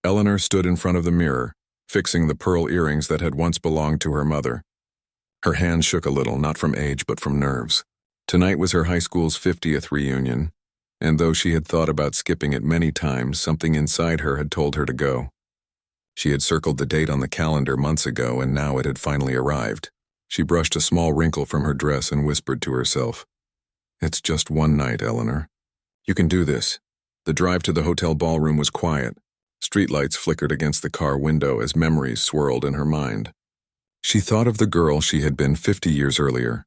Eleanor stood in front of the mirror, fixing the pearl earrings that had once belonged to her mother. Her hand shook a little, not from age but from nerves. Tonight was her high school's 50th reunion, and though she had thought about skipping it many times, something inside her had told her to go. She had circled the date on the calendar months ago, and now it had finally arrived. She brushed a small wrinkle from her dress and whispered to herself, "It's just one night, Eleanor. You can do this." The drive to the hotel ballroom was quiet. Streetlights flickered against the car window as memories swirled in her mind. She thought of the girl she had been 50 years earlier.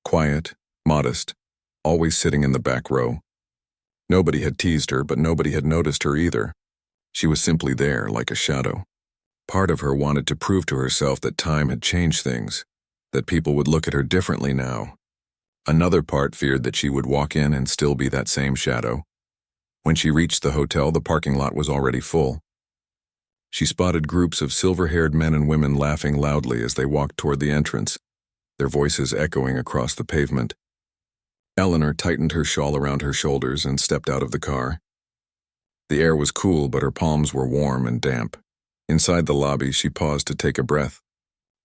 Quiet, modest, always sitting in the back row. Nobody had teased her, but nobody had noticed her either. She was simply there, like a shadow. Part of her wanted to prove to herself that time had changed things, that people would look at her differently now. Another part feared that she would walk in and still be that same shadow. When she reached the hotel, the parking lot was already full. She spotted groups of silver-haired men and women laughing loudly as they walked toward the entrance, their voices echoing across the pavement. Eleanor tightened her shawl around her shoulders and stepped out of the car. The air was cool, but her palms were warm and damp. Inside the lobby, she paused to take a breath.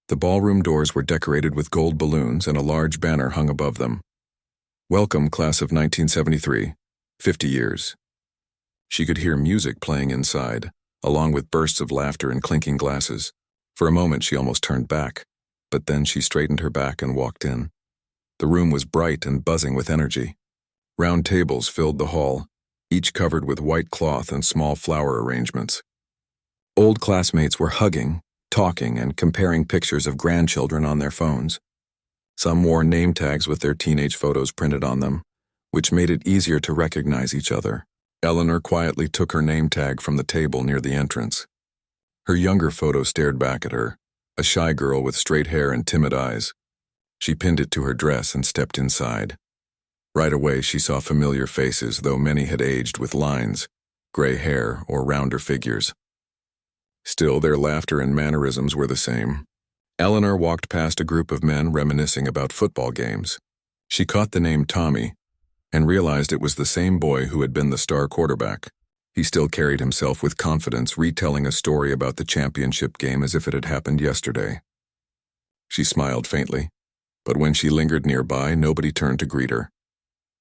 The ballroom doors were decorated with gold balloons and a large banner hung above them. "Welcome, class of 1973, 50 years." She could hear music playing inside, along with bursts of laughter and clinking glasses. For a moment she almost turned back, but then she straightened her back and walked in. The room was bright and buzzing with energy. Round tables filled the hall, each covered with white cloth and small flower arrangements. Old classmates were hugging, talking, and comparing pictures of grandchildren on their phones. Some wore name tags with their teenage photos printed on them, which made it easier to recognize each other. Eleanor quietly took her name tag from the table near the entrance. Her younger photo stared back at her, a shy girl with straight hair and timid eyes. She pinned it to her dress and stepped inside. Right away she saw familiar faces, though many had aged with lines, gray hair, or rounder figures. Still, their laughter and mannerisms were the same. Eleanor walked past a group of men reminiscing about football games. She caught the name Tommy and realized it was the same boy who had been the star quarterback. He still carried himself with confidence, retelling a story about the championship game as if it had happened yesterday. She smiled faintly, but when she lingered nearby, nobody turned to greet her.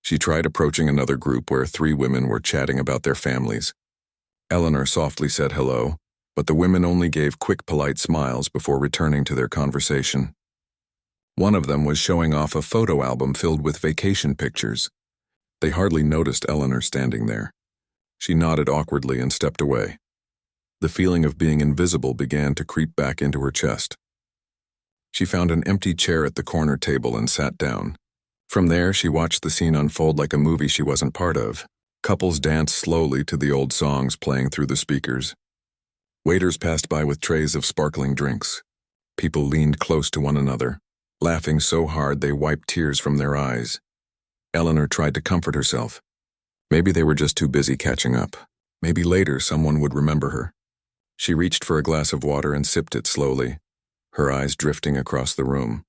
She tried approaching another group where 3 women were chatting about their families. Eleanor softly said hello, but the women only gave quick, polite smiles before returning to their conversation. One of them was showing off a photo album filled with vacation pictures. They hardly noticed Eleanor standing there. She nodded awkwardly and stepped away. The feeling of being invisible began to creep back into her chest. She found an empty chair at the corner table and sat down. From there, she watched the scene unfold like a movie she wasn't part of. Couples danced slowly to the old songs playing through the speakers. Waiters passed by with trays of sparkling drinks. People leaned close to one another, laughing so hard they wiped tears from their eyes. Eleanor tried to comfort herself. Maybe they were just too busy catching up. Maybe later someone would remember her. She reached for a glass of water and sipped it slowly, her eyes drifting across the room.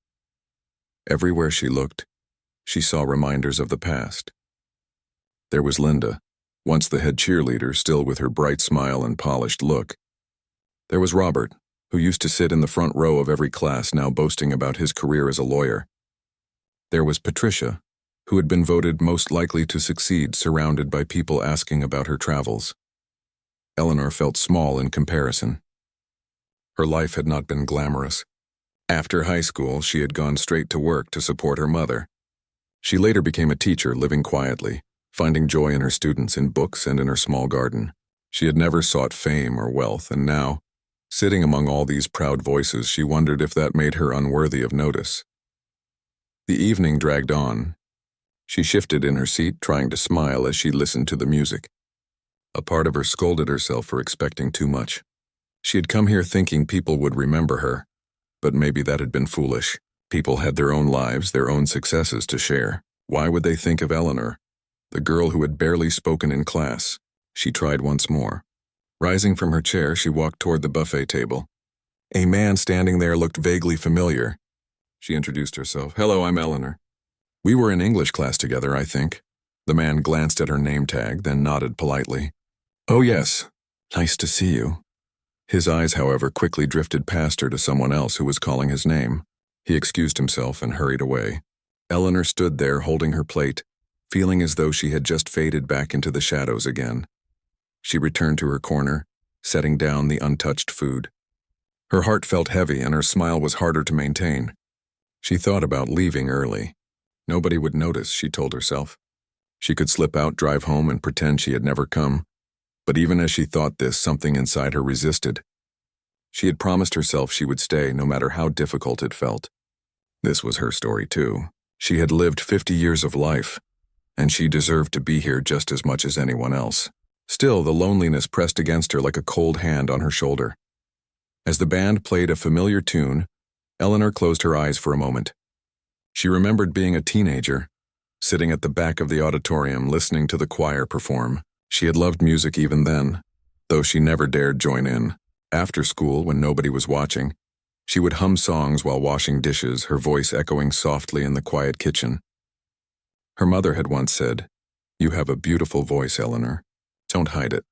Everywhere she looked, she saw reminders of the past. There was Linda, once the head cheerleader, still with her bright smile and polished look. There was Robert, who used to sit in the front row of every class, now boasting about his career as a lawyer. There was Patricia, who had been voted most likely to succeed, surrounded by people asking about her travels. Eleanor felt small in comparison. Her life had not been glamorous. After high school, she had gone straight to work to support her mother. She later became a teacher, living quietly, finding joy in her students, in books, and in her small garden. She had never sought fame or wealth, and now, sitting among all these proud voices, she wondered if that made her unworthy of notice. The evening dragged on. She shifted in her seat, trying to smile as she listened to the music. A part of her scolded herself for expecting too much. She had come here thinking people would remember her, but maybe that had been foolish. People had their own lives, their own successes to share. Why would they think of Eleanor, the girl who had barely spoken in class? She tried once more. Rising from her chair, she walked toward the buffet table. A man standing there looked vaguely familiar. She introduced herself. "Hello, I'm Eleanor. We were in English class together, I think." The man glanced at her name tag, then nodded politely. "Oh yes, nice to see you." His eyes, however, quickly drifted past her to someone else who was calling his name. He excused himself and hurried away. Eleanor stood there holding her plate, feeling as though she had just faded back into the shadows again. She returned to her corner, setting down the untouched food. Her heart felt heavy and her smile was harder to maintain. She thought about leaving early. Nobody would notice, she told herself. She could slip out, drive home, and pretend she had never come. But even as she thought this, something inside her resisted. She had promised herself she would stay, no matter how difficult it felt. This was her story, too. She had lived 50 years of life, and she deserved to be here just as much as anyone else. Still, the loneliness pressed against her like a cold hand on her shoulder. As the band played a familiar tune, Eleanor closed her eyes for a moment. She remembered being a teenager, sitting at the back of the auditorium listening to the choir perform. She had loved music even then, though she never dared join in. After school, when nobody was watching, she would hum songs while washing dishes, her voice echoing softly in the quiet kitchen. Her mother had once said, "You have a beautiful voice, Eleanor. Don't hide it."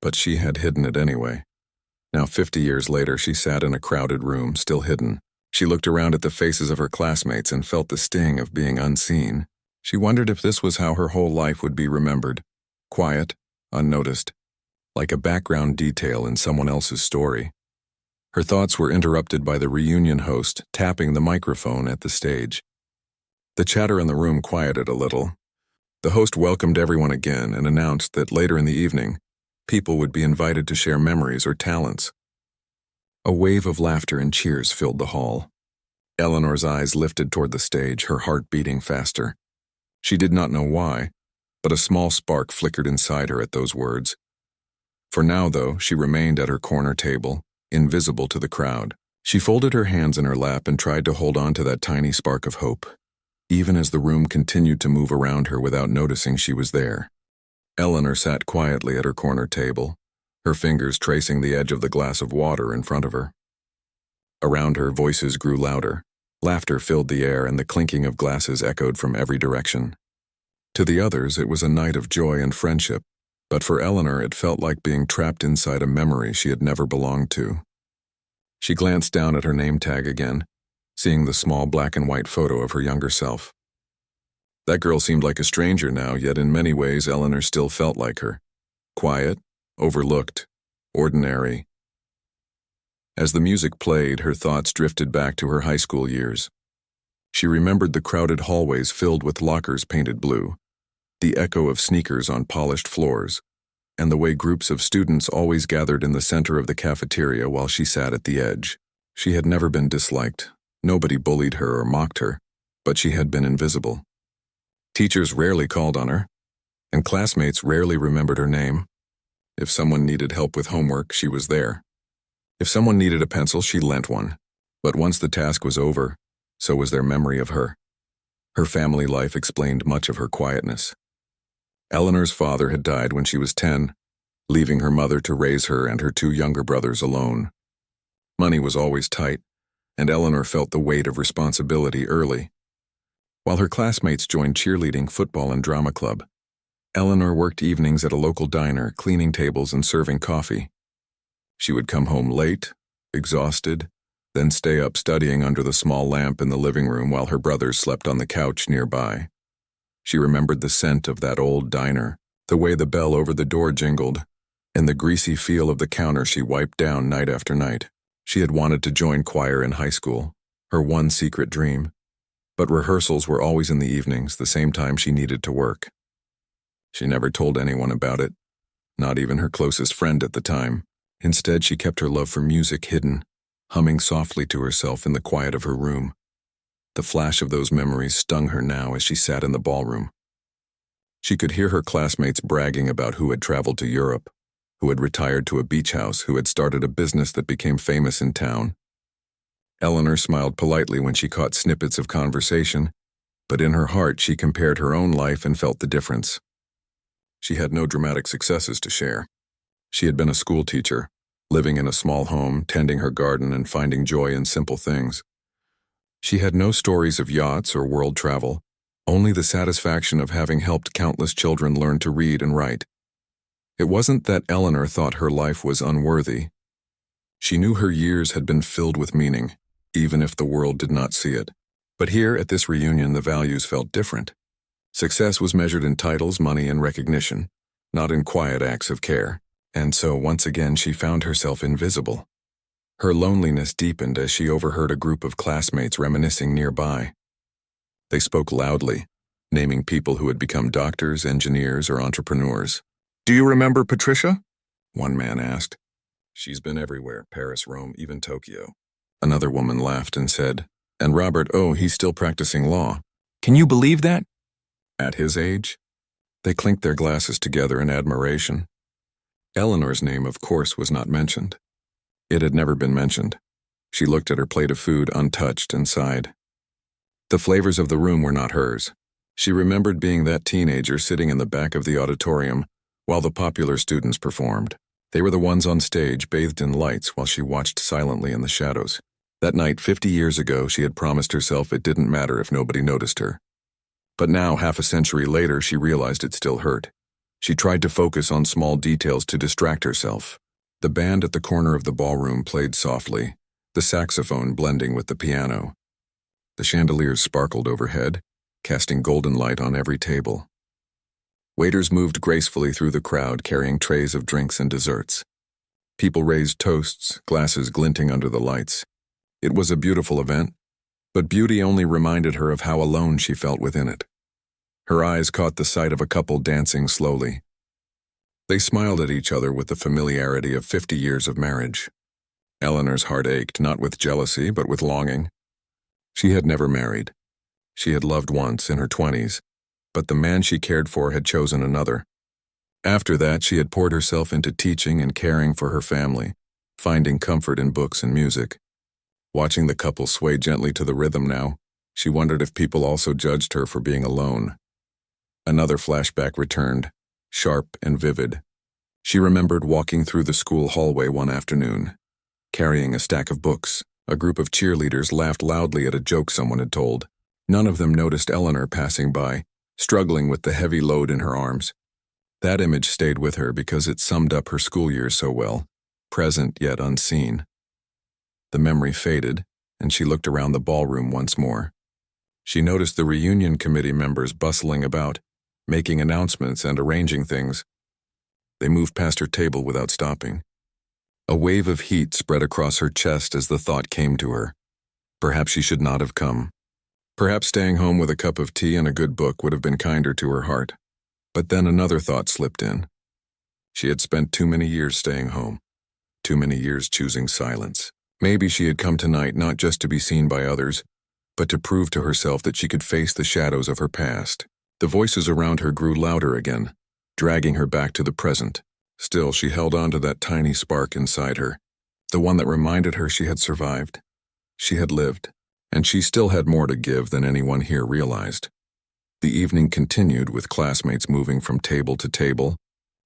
But she had hidden it anyway. Now 50 years later, she sat in a crowded room, still hidden. She looked around at the faces of her classmates and felt the sting of being unseen. She wondered if this was how her whole life would be remembered. Quiet, unnoticed, like a background detail in someone else's story. Her thoughts were interrupted by the reunion host tapping the microphone at the stage. The chatter in the room quieted a little. The host welcomed everyone again and announced that later in the evening, people would be invited to share memories or talents. A wave of laughter and cheers filled the hall. Eleanor's eyes lifted toward the stage, her heart beating faster. She did not know why, but a small spark flickered inside her at those words. For now, though, she remained at her corner table, invisible to the crowd. She folded her hands in her lap and tried to hold on to that tiny spark of hope, even as the room continued to move around her without noticing she was there. Eleanor sat quietly at her corner table, her fingers tracing the edge of the glass of water in front of her. Around her, voices grew louder. Laughter filled the air and the clinking of glasses echoed from every direction. To the others, it was a night of joy and friendship, but for Eleanor it felt like being trapped inside a memory she had never belonged to. She glanced down at her name tag again, seeing the small black and white photo of her younger self. That girl seemed like a stranger now, yet in many ways Eleanor still felt like her. Quiet, overlooked, ordinary. As the music played, her thoughts drifted back to her high school years. She remembered the crowded hallways filled with lockers painted blue, the echo of sneakers on polished floors, and the way groups of students always gathered in the center of the cafeteria while she sat at the edge. She had never been disliked. Nobody bullied her or mocked her, but she had been invisible. Teachers rarely called on her, and classmates rarely remembered her name. If someone needed help with homework, she was there. If someone needed a pencil, she lent one. But once the task was over, so was their memory of her. Her family life explained much of her quietness. Eleanor's father had died when she was 10, leaving her mother to raise her and her two younger brothers alone. Money was always tight, and Eleanor felt the weight of responsibility early. While her classmates joined cheerleading, football, and drama club, Eleanor worked evenings at a local diner, cleaning tables and serving coffee. She would come home late, exhausted, then stay up studying under the small lamp in the living room while her brothers slept on the couch nearby. She remembered the scent of that old diner, the way the bell over the door jingled, and the greasy feel of the counter she wiped down night after night. She had wanted to join choir in high school, her one secret dream, but rehearsals were always in the evenings, the same time she needed to work. She never told anyone about it, not even her closest friend at the time. Instead, she kept her love for music hidden, humming softly to herself in the quiet of her room. The flash of those memories stung her now as she sat in the ballroom. She could hear her classmates bragging about who had traveled to Europe, who had retired to a beach house, who had started a business that became famous in town. Eleanor smiled politely when she caught snippets of conversation, but in her heart she compared her own life and felt the difference. She had no dramatic successes to share. She had been a school teacher, living in a small home, tending her garden and finding joy in simple things. She had no stories of yachts or world travel, only the satisfaction of having helped countless children learn to read and write. It wasn't that Eleanor thought her life was unworthy. She had worked hard, and she deserved to be remembered. She knew her years had been filled with meaning, even if the world did not see it. But here, at this reunion, the values felt different. Success was measured in titles, money, and recognition, not in quiet acts of care. And so, once again, she found herself invisible. Her loneliness deepened as she overheard a group of classmates reminiscing nearby. They spoke loudly, naming people who had become doctors, engineers, or entrepreneurs. "Do you remember Patricia?" one man asked. "She's been everywhere, Paris, Rome, even Tokyo." Another woman laughed and said, "And Robert, oh, he's still practicing law. Can you believe that? At his age?" They clinked their glasses together in admiration. Eleanor's name, of course, was not mentioned. It had never been mentioned. She looked at her plate of food untouched and sighed. The flavors of the room were not hers. She remembered being that teenager sitting in the back of the auditorium while the popular students performed. They were the ones on stage, bathed in lights, while she watched silently in the shadows. That night, 50 years ago, she had promised herself it didn't matter if nobody noticed her. But now, half a century later, she realized it still hurt. She tried to focus on small details to distract herself. The band at the corner of the ballroom played softly, the saxophone blending with the piano. The chandeliers sparkled overhead, casting golden light on every table. Waiters moved gracefully through the crowd, carrying trays of drinks and desserts. People raised toasts, glasses glinting under the lights. It was a beautiful event, but beauty only reminded her of how alone she felt within it. Her eyes caught the sight of a couple dancing slowly. They smiled at each other with the familiarity of 50 years of marriage. Eleanor's heart ached, not with jealousy, but with longing. She had never married. She had loved once, in her 20s, but the man she cared for had chosen another. After that, she had poured herself into teaching and caring for her family, finding comfort in books and music. Watching the couple sway gently to the rhythm now, she wondered if people also judged her for being alone. Another flashback returned, sharp and vivid. She remembered walking through the school hallway one afternoon, carrying a stack of books. A group of cheerleaders laughed loudly at a joke someone had told. None of them noticed Eleanor passing by, struggling with the heavy load in her arms. That image stayed with her because it summed up her school years so well, present yet unseen. The memory faded, and she looked around the ballroom once more. She noticed the reunion committee members bustling about, making announcements and arranging things. They moved past her table without stopping. A wave of heat spread across her chest as the thought came to her. Perhaps she should not have come. Perhaps staying home with a cup of tea and a good book would have been kinder to her heart. But then another thought slipped in. She had spent too many years staying home, too many years choosing silence. Maybe she had come tonight not just to be seen by others, but to prove to herself that she could face the shadows of her past. The voices around her grew louder again, dragging her back to the present. Still, she held on to that tiny spark inside her, the one that reminded her she had survived. She had lived, and she still had more to give than anyone here realized. The evening continued with classmates moving from table to table,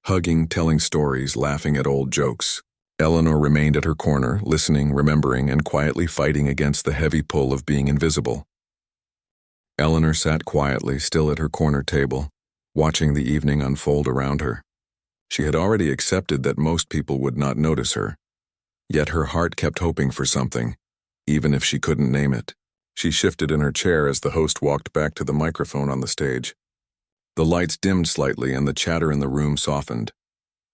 hugging, telling stories, laughing at old jokes. Eleanor remained at her corner, listening, remembering, and quietly fighting against the heavy pull of being invisible. Eleanor sat quietly, still at her corner table, watching the evening unfold around her. She had already accepted that most people would not notice her. Yet her heart kept hoping for something, even if she couldn't name it. She shifted in her chair as the host walked back to the microphone on the stage. The lights dimmed slightly and the chatter in the room softened.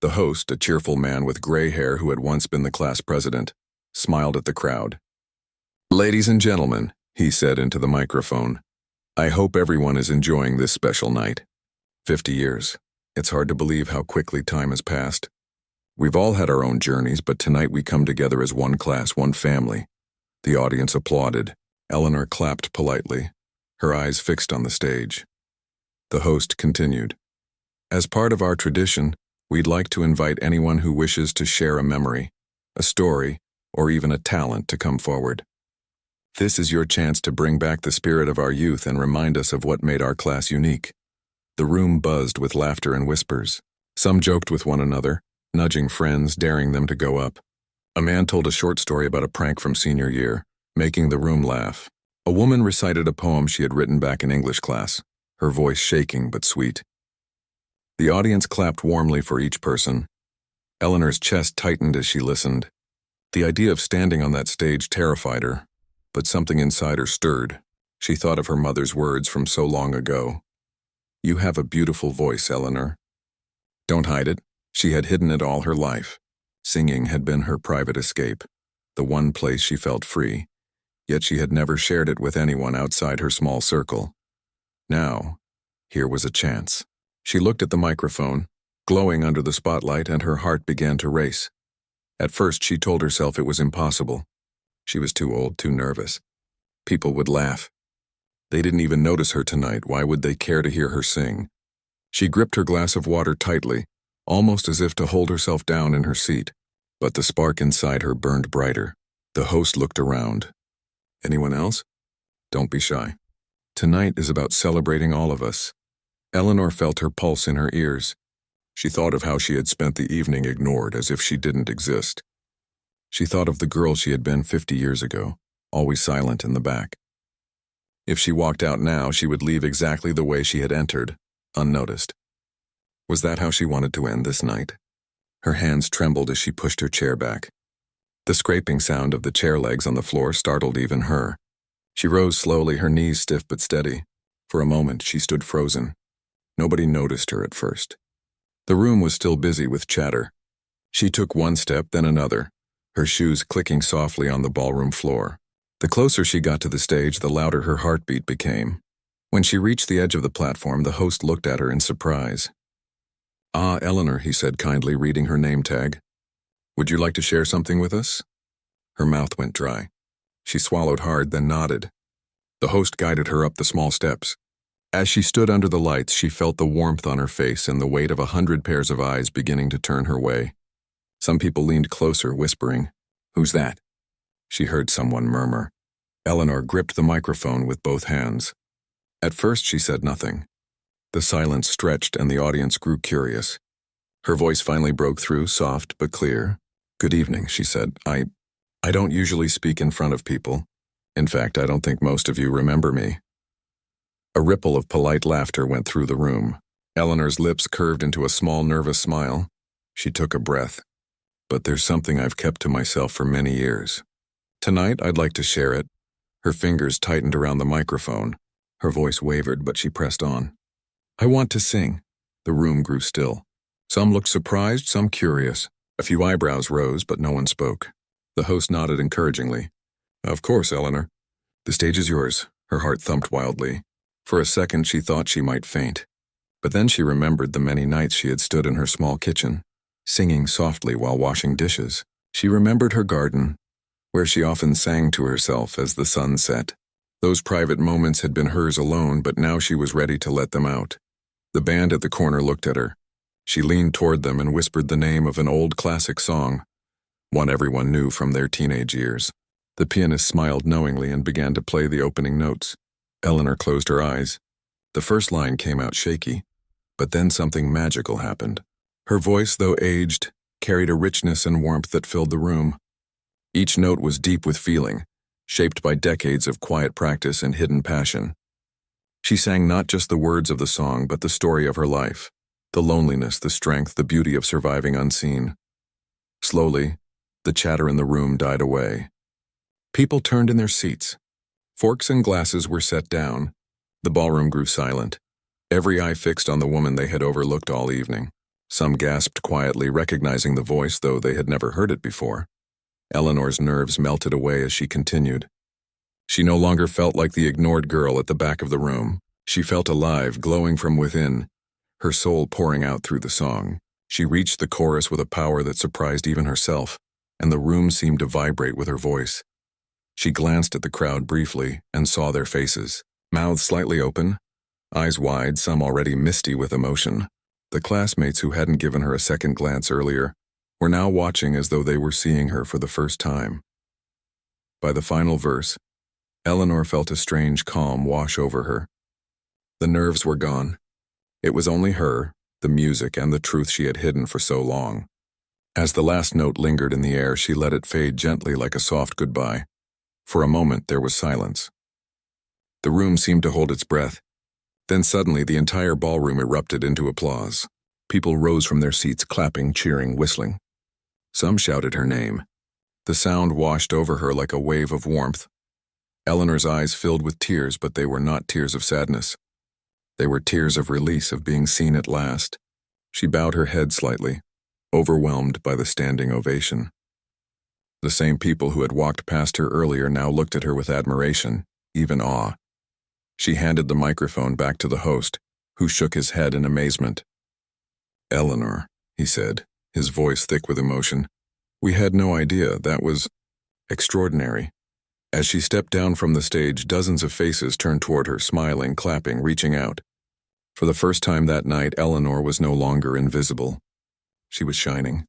The host, a cheerful man with gray hair who had once been the class president, smiled at the crowd. "Ladies and gentlemen," he said into the microphone, "I hope everyone is enjoying this special night. 50 years. It's hard to believe how quickly time has passed. We've all had our own journeys, but tonight we come together as one class, one family." The audience applauded. Eleanor clapped politely, her eyes fixed on the stage. The host continued. "As part of our tradition, we'd like to invite anyone who wishes to share a memory, a story, or even a talent to come forward. This is your chance to bring back the spirit of our youth and remind us of what made our class unique." The room buzzed with laughter and whispers. Some joked with one another, nudging friends, daring them to go up. A man told a short story about a prank from senior year, making the room laugh. A woman recited a poem she had written back in English class, her voice shaking but sweet. The audience clapped warmly for each person. Eleanor's chest tightened as she listened. The idea of standing on that stage terrified her, but something inside her stirred. She thought of her mother's words from so long ago. "You have a beautiful voice, Eleanor. Don't hide it." She had hidden it all her life. Singing had been her private escape, the one place she felt free, yet she had never shared it with anyone outside her small circle. Now, here was a chance. She looked at the microphone, glowing under the spotlight, and her heart began to race. At first, she told herself it was impossible. She was too old, too nervous. People would laugh. They didn't even notice her tonight. Why would they care to hear her sing? She gripped her glass of water tightly, almost as if to hold herself down in her seat. But the spark inside her burned brighter. The host looked around. "Anyone else? Don't be shy. Tonight is about celebrating all of us." Eleanor felt her pulse in her ears. She thought of how she had spent the evening ignored, as if she didn't exist. She thought of the girl she had been 50 years ago, always silent in the back. If she walked out now, she would leave exactly the way she had entered, unnoticed. Was that how she wanted to end this night? Her hands trembled as she pushed her chair back. The scraping sound of the chair legs on the floor startled even her. She rose slowly, her knees stiff but steady. For a moment, she stood frozen. Nobody noticed her at first. The room was still busy with chatter. She took one step, then another, her shoes clicking softly on the ballroom floor. The closer she got to the stage, the louder her heartbeat became. When she reached the edge of the platform, the host looked at her in surprise. "Ah, Eleanor," he said kindly, reading her name tag. "Would you like to share something with us?" Her mouth went dry. She swallowed hard, then nodded. The host guided her up the small steps. As she stood under the lights, she felt the warmth on her face and the weight of 100 pairs of eyes beginning to turn her way. Some people leaned closer, whispering, "Who's that?" She heard someone murmur. Eleanor gripped the microphone with both hands. At first, she said nothing. The silence stretched and the audience grew curious. Her voice finally broke through, soft but clear. "Good evening," she said. I don't usually speak in front of people. In fact, I don't think most of you remember me." A ripple of polite laughter went through the room. Eleanor's lips curved into a small, nervous smile. She took a breath. "But there's something I've kept to myself for many years. Tonight, I'd like to share it." Her fingers tightened around the microphone. Her voice wavered, but she pressed on. "I want to sing." The room grew still. Some looked surprised, some curious. A few eyebrows rose, but no one spoke. The host nodded encouragingly. "Of course, Eleanor. The stage is yours." Her heart thumped wildly. For a second, she thought she might faint. But then she remembered the many nights she had stood in her small kitchen, singing softly while washing dishes. She remembered her garden, where she often sang to herself as the sun set. Those private moments had been hers alone, but now she was ready to let them out. The band at the corner looked at her. She leaned toward them and whispered the name of an old classic song, one everyone knew from their teenage years. The pianist smiled knowingly and began to play the opening notes. Eleanor closed her eyes. The first line came out shaky, but then something magical happened. Her voice, though aged, carried a richness and warmth that filled the room. Each note was deep with feeling, shaped by decades of quiet practice and hidden passion. She sang not just the words of the song, but the story of her life, the loneliness, the strength, the beauty of surviving unseen. Slowly, the chatter in the room died away. People turned in their seats. Forks and glasses were set down. The ballroom grew silent, every eye fixed on the woman they had overlooked all evening. Some gasped quietly, recognizing the voice, though they had never heard it before. Eleanor's nerves melted away as she continued. She no longer felt like the ignored girl at the back of the room. She felt alive, glowing from within, her soul pouring out through the song. She reached the chorus with a power that surprised even herself, and the room seemed to vibrate with her voice. She glanced at the crowd briefly and saw their faces, mouths slightly open, eyes wide, some already misty with emotion. The classmates who hadn't given her a second glance earlier were now watching as though they were seeing her for the first time. By the final verse, Eleanor felt a strange calm wash over her. The nerves were gone. It was only her, the music, and the truth she had hidden for so long. As the last note lingered in the air, she let it fade gently like a soft goodbye. For a moment, there was silence. The room seemed to hold its breath. Then suddenly, the entire ballroom erupted into applause. People rose from their seats, clapping, cheering, whistling. Some shouted her name. The sound washed over her like a wave of warmth. Eleanor's eyes filled with tears, but they were not tears of sadness. They were tears of release, of being seen at last. She bowed her head slightly, overwhelmed by the standing ovation. The same people who had walked past her earlier now looked at her with admiration, even awe. She handed the microphone back to the host, who shook his head in amazement. "Eleanor," he said, his voice thick with emotion. "We had no idea. That was extraordinary." As she stepped down from the stage, dozens of faces turned toward her, smiling, clapping, reaching out. For the first time that night, Eleanor was no longer invisible. She was shining.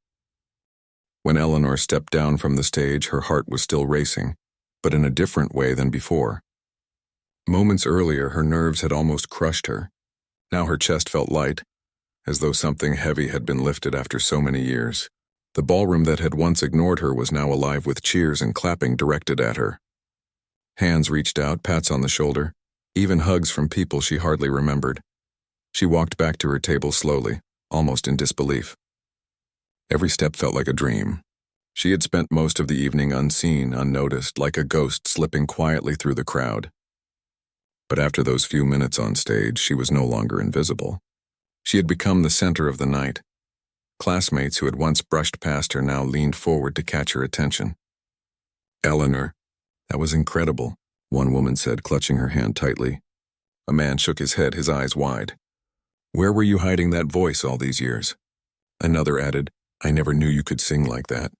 When Eleanor stepped down from the stage, her heart was still racing, but in a different way than before. Moments earlier, her nerves had almost crushed her. Now her chest felt light, as though something heavy had been lifted after so many years. The ballroom that had once ignored her was now alive with cheers and clapping directed at her. Hands reached out, pats on the shoulder, even hugs from people she hardly remembered. She walked back to her table slowly, almost in disbelief. Every step felt like a dream. She had spent most of the evening unseen, unnoticed, like a ghost slipping quietly through the crowd. But after those few minutes on stage, she was no longer invisible. She had become the center of the night. Classmates who had once brushed past her now leaned forward to catch her attention. "Eleanor, that was incredible," one woman said, clutching her hand tightly. A man shook his head, his eyes wide. "Where were you hiding that voice all these years?" Another added, "I never knew you could sing like that.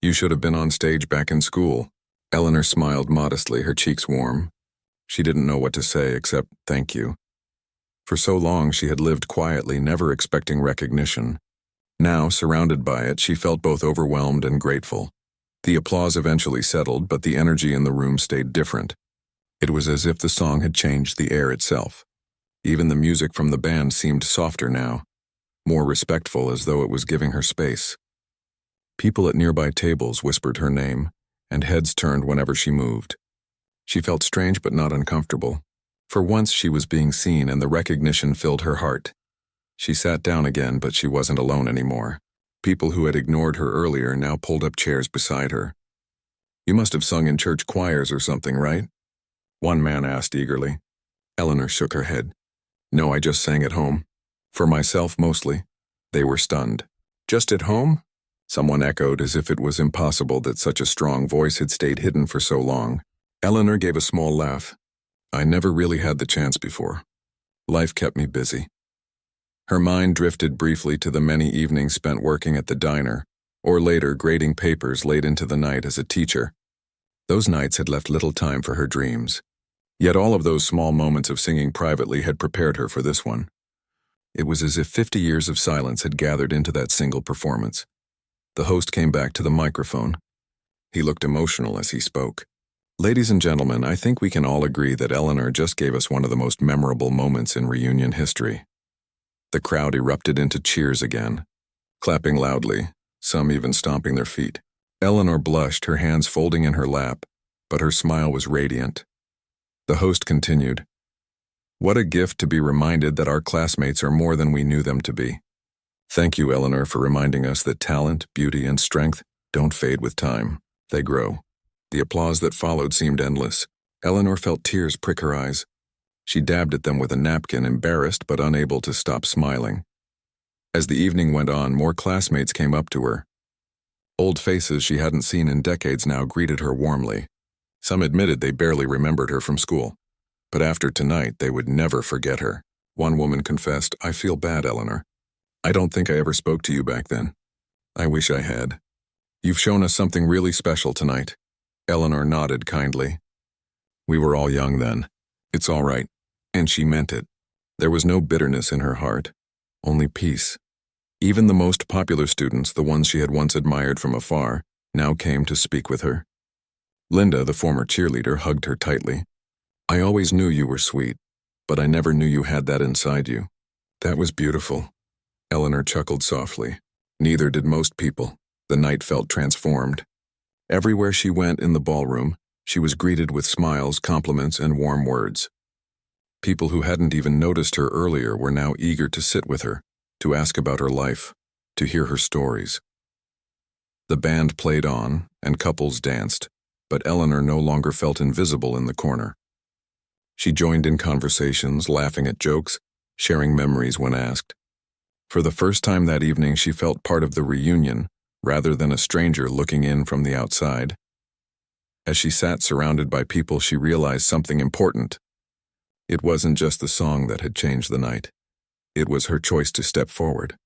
You should have been on stage back in school." Eleanor smiled modestly, her cheeks warm. She didn't know what to say except thank you. For so long she had lived quietly, never expecting recognition. Now, surrounded by it, she felt both overwhelmed and grateful. The applause eventually settled, but the energy in the room stayed different. It was as if the song had changed the air itself. Even the music from the band seemed softer now, more respectful, as though it was giving her space. People at nearby tables whispered her name, and heads turned whenever she moved. She felt strange but not uncomfortable. For once she was being seen, and the recognition filled her heart. She sat down again, but she wasn't alone anymore. People who had ignored her earlier now pulled up chairs beside her. "You must have sung in church choirs or something, right?" one man asked eagerly. Eleanor shook her head. "No, I just sang at home. For myself, mostly." They were stunned. "Just at home?" someone echoed, as if it was impossible that such a strong voice had stayed hidden for so long. Eleanor gave a small laugh. "I never really had the chance before. Life kept me busy." Her mind drifted briefly to the many evenings spent working at the diner, or later grading papers late into the night as a teacher. Those nights had left little time for her dreams. Yet all of those small moments of singing privately had prepared her for this one. It was as if 50 years of silence had gathered into that single performance. The host came back to the microphone. He looked emotional as he spoke. "Ladies and gentlemen, I think we can all agree that Eleanor just gave us one of the most memorable moments in reunion history." The crowd erupted into cheers again, clapping loudly, some even stomping their feet. Eleanor blushed, her hands folding in her lap, but her smile was radiant. The host continued, "What a gift to be reminded that our classmates are more than we knew them to be. Thank you, Eleanor, for reminding us that talent, beauty, and strength don't fade with time. They grow." The applause that followed seemed endless. Eleanor felt tears prick her eyes. She dabbed at them with a napkin, embarrassed but unable to stop smiling. As the evening went on, more classmates came up to her. Old faces she hadn't seen in decades now greeted her warmly. Some admitted they barely remembered her from school, but after tonight they would never forget her. One woman confessed, "I feel bad, Eleanor. I don't think I ever spoke to you back then. I wish I had. You've shown us something really special tonight." Eleanor nodded kindly. "We were all young then. It's all right." And she meant it. There was no bitterness in her heart, only peace. Even the most popular students, the ones she had once admired from afar, now came to speak with her. Linda, the former cheerleader, hugged her tightly. "I always knew you were sweet, but I never knew you had that inside you." "That was beautiful." Eleanor chuckled softly. Neither did most people. The night felt transformed. Everywhere she went in the ballroom, she was greeted with smiles, compliments, and warm words. People who hadn't even noticed her earlier were now eager to sit with her, to ask about her life, to hear her stories. The band played on, and couples danced, but Eleanor no longer felt invisible in the corner. She joined in conversations, laughing at jokes, sharing memories when asked. For the first time that evening, she felt part of the reunion, rather than a stranger looking in from the outside. As she sat surrounded by people, she realized something important. It wasn't just the song that had changed the night. It was her choice to step forward.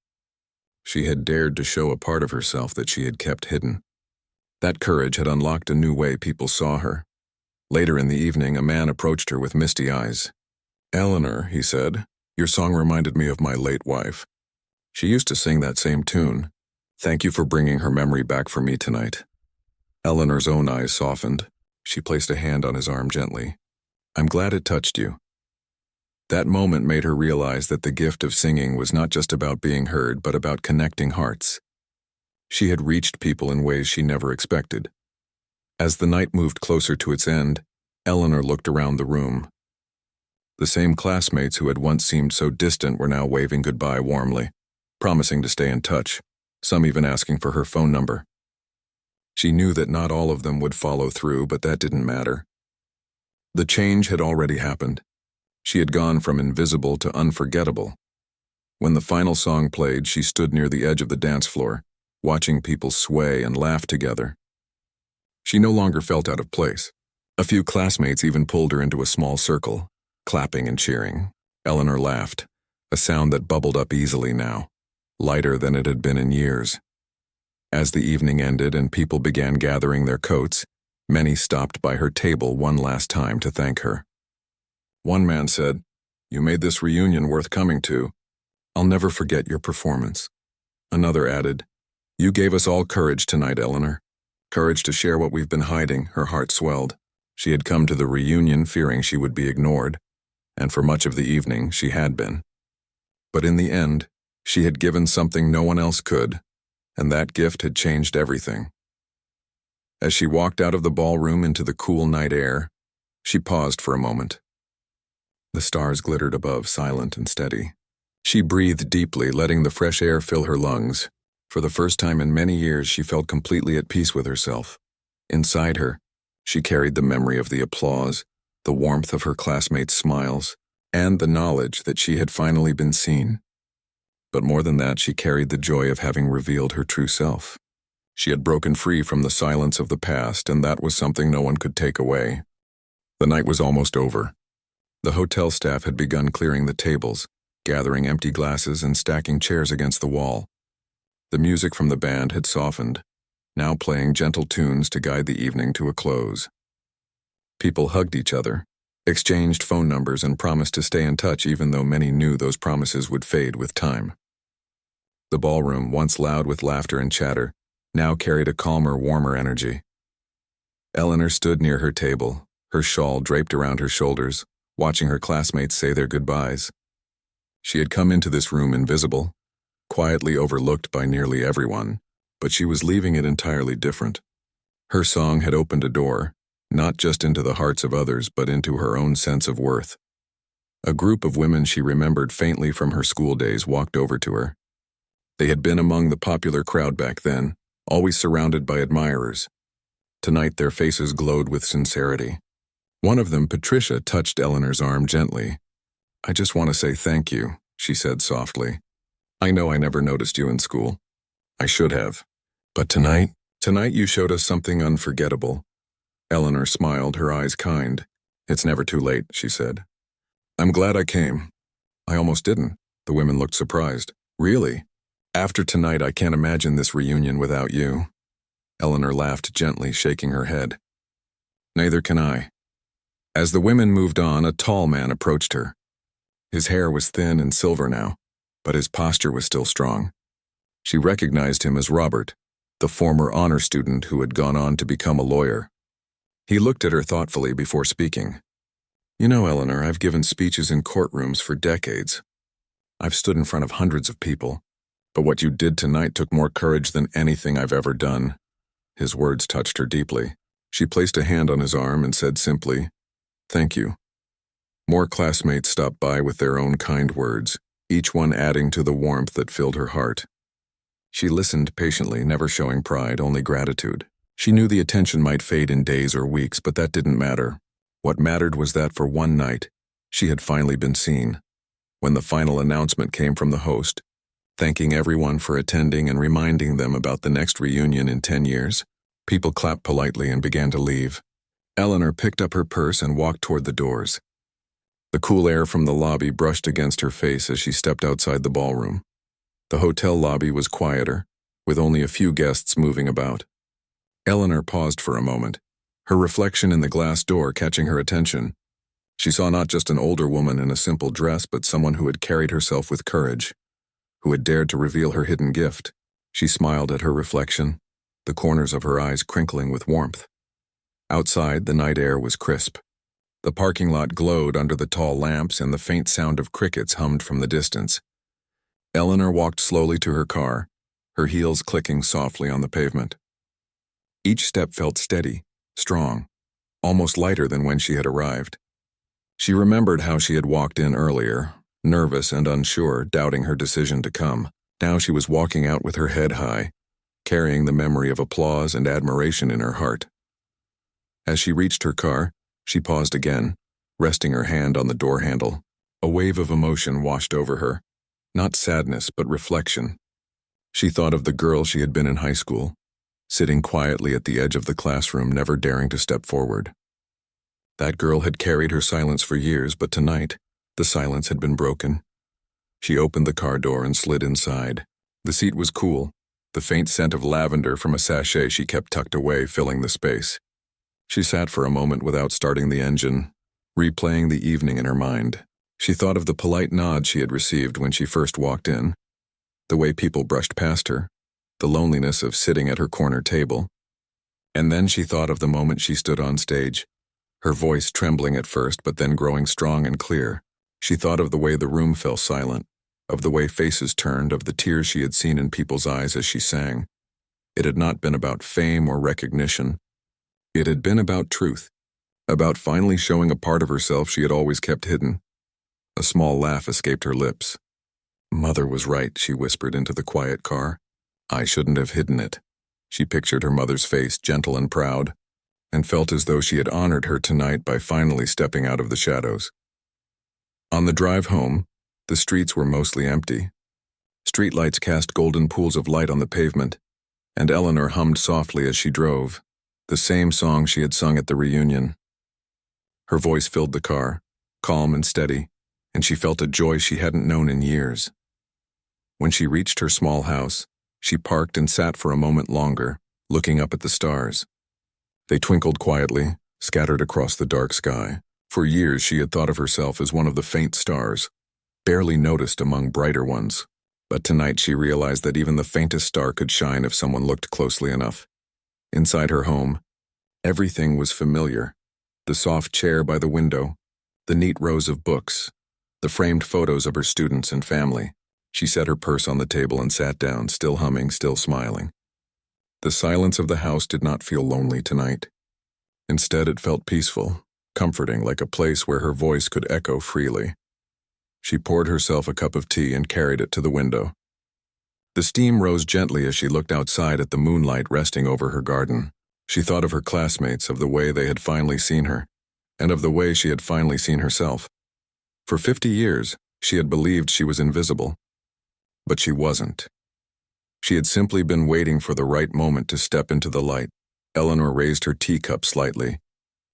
She had dared to show a part of herself that she had kept hidden. That courage had unlocked a new way people saw her. Later in the evening, a man approached her with misty eyes. "Eleanor," he said, "your song reminded me of my late wife. She used to sing that same tune. Thank you for bringing her memory back for me tonight." Eleanor's own eyes softened. She placed a hand on his arm gently. "I'm glad it touched you." That moment made her realize that the gift of singing was not just about being heard, but about connecting hearts. She had reached people in ways she never expected. As the night moved closer to its end, Eleanor looked around the room. The same classmates who had once seemed so distant were now waving goodbye warmly, promising to stay in touch, some even asking for her phone number. She knew that not all of them would follow through, but that didn't matter. The change had already happened. She had gone from invisible to unforgettable. When the final song played, she stood near the edge of the dance floor, watching people sway and laugh together. She no longer felt out of place. A few classmates even pulled her into a small circle, clapping and cheering. Eleanor laughed, a sound that bubbled up easily now, lighter than it had been in years. As the evening ended and people began gathering their coats, many stopped by her table one last time to thank her. One man said, "You made this reunion worth coming to. I'll never forget your performance." Another added, "You gave us all courage tonight, Eleanor. Courage to share what we've been hiding." Her heart swelled. She had come to the reunion fearing she would be ignored, and for much of the evening she had been. But in the end, she had given something no one else could, and that gift had changed everything. As she walked out of the ballroom into the cool night air, she paused for a moment. The stars glittered above, silent and steady. She breathed deeply, letting the fresh air fill her lungs. For the first time in many years, she felt completely at peace with herself. Inside her, she carried the memory of the applause, the warmth of her classmates' smiles, and the knowledge that she had finally been seen. But more than that, she carried the joy of having revealed her true self. She had broken free from the silence of the past, and that was something no one could take away. The night was almost over. The hotel staff had begun clearing the tables, gathering empty glasses and stacking chairs against the wall. The music from the band had softened, now playing gentle tunes to guide the evening to a close. People hugged each other, exchanged phone numbers, and promised to stay in touch even though many knew those promises would fade with time. The ballroom, once loud with laughter and chatter, now carried a calmer, warmer energy. Eleanor stood near her table, her shawl draped around her shoulders, watching her classmates say their goodbyes. She had come into this room invisible, quietly overlooked by nearly everyone, but she was leaving it entirely different. Her song had opened a door, not just into the hearts of others, but into her own sense of worth. A group of women she remembered faintly from her school days walked over to her. They had been among the popular crowd back then, always surrounded by admirers. Tonight their faces glowed with sincerity. One of them, Patricia, touched Eleanor's arm gently. "I just want to say thank you," she said softly. "I know I never noticed you in school. I should have. But tonight you showed us something unforgettable." Eleanor smiled, her eyes kind. "It's never too late," she said. "I'm glad I came." "I almost didn't." The women looked surprised. "Really? After tonight, I can't imagine this reunion without you." Eleanor laughed gently, shaking her head. "Neither can I." As the women moved on, a tall man approached her. His hair was thin and silver now, but his posture was still strong. She recognized him as Robert, the former honor student who had gone on to become a lawyer. He looked at her thoughtfully before speaking. "You know, Eleanor, I've given speeches in courtrooms for decades. I've stood in front of hundreds of people, but what you did tonight took more courage than anything I've ever done." His words touched her deeply. She placed a hand on his arm and said simply, "Thank you." More classmates stopped by with their own kind words, each one adding to the warmth that filled her heart. She listened patiently, never showing pride, only gratitude. She knew the attention might fade in days or weeks, but that didn't matter. What mattered was that for one night, she had finally been seen. When the final announcement came from the host, thanking everyone for attending and reminding them about the next reunion in 10 years, people clapped politely and began to leave. Eleanor picked up her purse and walked toward the doors. The cool air from the lobby brushed against her face as she stepped outside the ballroom. The hotel lobby was quieter, with only a few guests moving about. Eleanor paused for a moment, her reflection in the glass door catching her attention. She saw not just an older woman in a simple dress, but someone who had carried herself with courage, who had dared to reveal her hidden gift. She smiled at her reflection, the corners of her eyes crinkling with warmth. Outside, the night air was crisp. The parking lot glowed under the tall lamps, and the faint sound of crickets hummed from the distance. Eleanor walked slowly to her car, her heels clicking softly on the pavement. Each step felt steady, strong, almost lighter than when she had arrived. She remembered how she had walked in earlier, nervous and unsure, doubting her decision to come. Now she was walking out with her head high, carrying the memory of applause and admiration in her heart. As she reached her car, she paused again, resting her hand on the door handle. A wave of emotion washed over her, not sadness but reflection. She thought of the girl she had been in high school, sitting quietly at the edge of the classroom, never daring to step forward. That girl had carried her silence for years, but tonight, the silence had been broken. She opened the car door and slid inside. The seat was cool, the faint scent of lavender from a sachet she kept tucked away filling the space. She sat for a moment without starting the engine, replaying the evening in her mind. She thought of the polite nod she had received when she first walked in, the way people brushed past her, the loneliness of sitting at her corner table. And then she thought of the moment she stood on stage, her voice trembling at first but then growing strong and clear. She thought of the way the room fell silent, of the way faces turned, of the tears she had seen in people's eyes as she sang. It had not been about fame or recognition. It had been about truth, about finally showing a part of herself she had always kept hidden. A small laugh escaped her lips. "Mother was right," she whispered into the quiet car. "I shouldn't have hidden it." She pictured her mother's face, gentle and proud, and felt as though she had honored her tonight by finally stepping out of the shadows. On the drive home, the streets were mostly empty. Streetlights cast golden pools of light on the pavement, and Eleanor hummed softly as she drove, the same song she had sung at the reunion. Her voice filled the car, calm and steady, and she felt a joy she hadn't known in years. When she reached her small house, she parked and sat for a moment longer, looking up at the stars. They twinkled quietly, scattered across the dark sky. For years she had thought of herself as one of the faint stars, barely noticed among brighter ones. But tonight she realized that even the faintest star could shine if someone looked closely enough. Inside her home, everything was familiar. The soft chair by the window, the neat rows of books, the framed photos of her students and family. She set her purse on the table and sat down, still humming, still smiling. The silence of the house did not feel lonely tonight. Instead, it felt peaceful, comforting, like a place where her voice could echo freely. She poured herself a cup of tea and carried it to the window. The steam rose gently as she looked outside at the moonlight resting over her garden. She thought of her classmates, of the way they had finally seen her, and of the way she had finally seen herself. For 50 years, she had believed she was invisible. But she wasn't. She had simply been waiting for the right moment to step into the light. Eleanor raised her teacup slightly,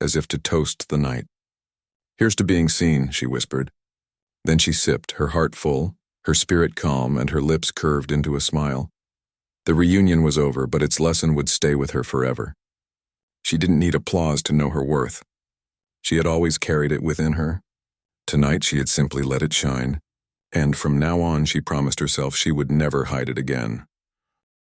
as if to toast the night. "Here's to being seen," she whispered. Then she sipped, her heart full, her spirit calm, and her lips curved into a smile. The reunion was over, but its lesson would stay with her forever. She didn't need applause to know her worth. She had always carried it within her. Tonight she had simply let it shine, and from now on she promised herself she would never hide it again.